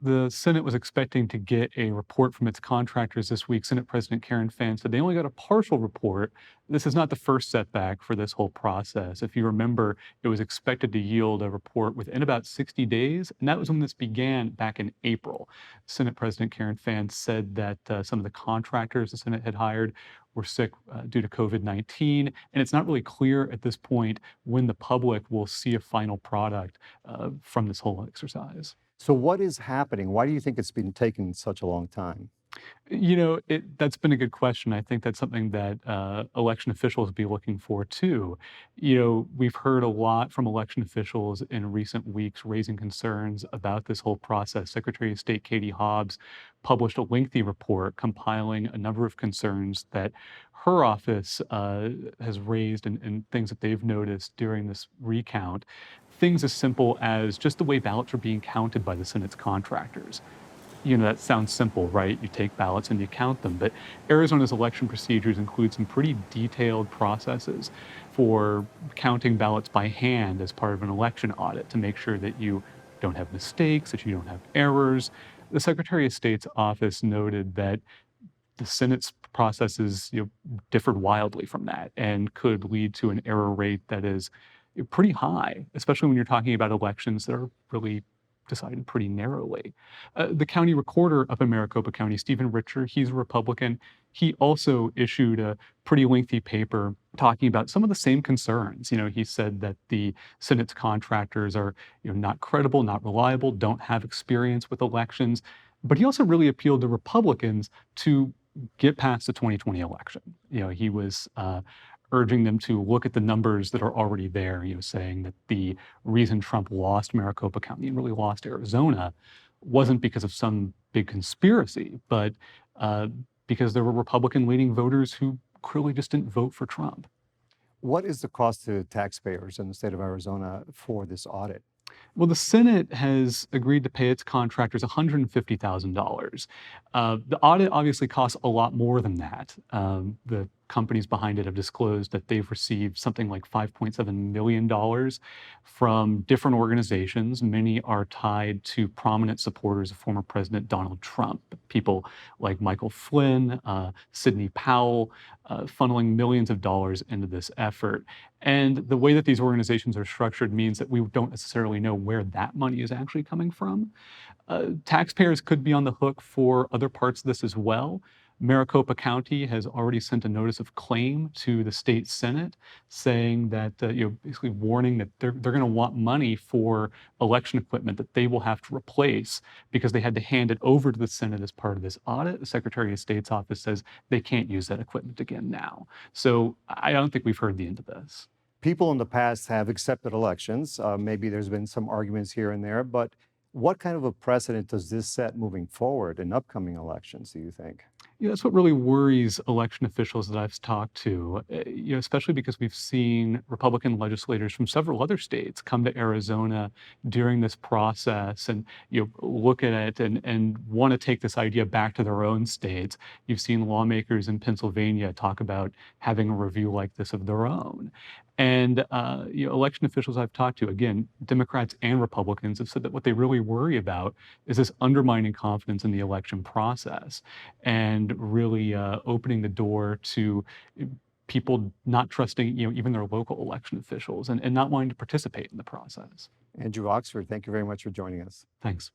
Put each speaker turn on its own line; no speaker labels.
The Senate was expecting to get a report from its contractors this week. Senate President Karen Fann said they only got a partial report. This is not the first setback for this whole process. If you remember, it was expected to yield a report within about 60 days, and that was when this began back in April. Senate President Karen Fann said that some of the contractors the Senate had hired were sick due to COVID-19, and it's not really clear at this point when the public will see a final product from this whole exercise.
So what is happening? Why do you think it's been taking such a long time?
That's been a good question. I think that's something that election officials will be looking for too. We've heard a lot from election officials in recent weeks raising concerns about this whole process. Secretary of State Katie Hobbs published a lengthy report compiling a number of concerns that her office has raised and things that they've noticed during this recount. Things as simple as just the way ballots are being counted by the Senate's contractors. That sounds simple, right? You take ballots and you count them. But Arizona's election procedures include some pretty detailed processes for counting ballots by hand as part of an election audit to make sure that you don't have mistakes, that you don't have errors. The Secretary of State's office noted that the Senate's processes differed wildly from that and could lead to an error rate that is pretty high, especially when you're talking about elections that are really decided pretty narrowly. The county recorder up in Maricopa County, Stephen Richer, he's a Republican. He also issued a pretty lengthy paper talking about some of the same concerns. He said that the Senate's contractors are, not credible, not reliable, don't have experience with elections. But he also really appealed to Republicans to get past the 2020 election. He was urging them to look at the numbers that are already there, saying that the reason Trump lost Maricopa County and really lost Arizona wasn't because of some big conspiracy, but because there were Republican leaning voters who clearly just didn't vote for Trump.
What is the cost to taxpayers in the state of Arizona for this audit?
Well, the Senate has agreed to pay its contractors $150,000. The audit obviously costs a lot more than that. The companies behind it have disclosed that they've received something like $5.7 million from different organizations. Many are tied to prominent supporters of former President Donald Trump, people like Michael Flynn, Sidney Powell, funneling millions of dollars into this effort. And the way that these organizations are structured means that we don't necessarily know where that money is actually coming from. Taxpayers could be on the hook for other parts of this as well. Maricopa County has already sent a notice of claim to the state Senate saying that, basically warning that they're going to want money for election equipment that they will have to replace because they had to hand it over to the Senate as part of this audit. The Secretary of State's office says they can't use that equipment again now. So I don't think we've heard the end of this.
People in the past have accepted elections. Maybe there's been some arguments here and there, but what kind of a precedent does this set moving forward in upcoming elections, do you think?
That's what really worries election officials that I've talked to, especially because we've seen Republican legislators from several other states come to Arizona during this process and look at it and want to take this idea back to their own states. You've seen lawmakers in Pennsylvania talk about having a review like this of their own. And election officials I've talked to, again, Democrats and Republicans, have said that what they really worry about is this undermining confidence in the election process and really opening the door to people not trusting, even their local election officials and not wanting to participate in the process.
Andrew Oxford, thank you very much for joining us.
Thanks.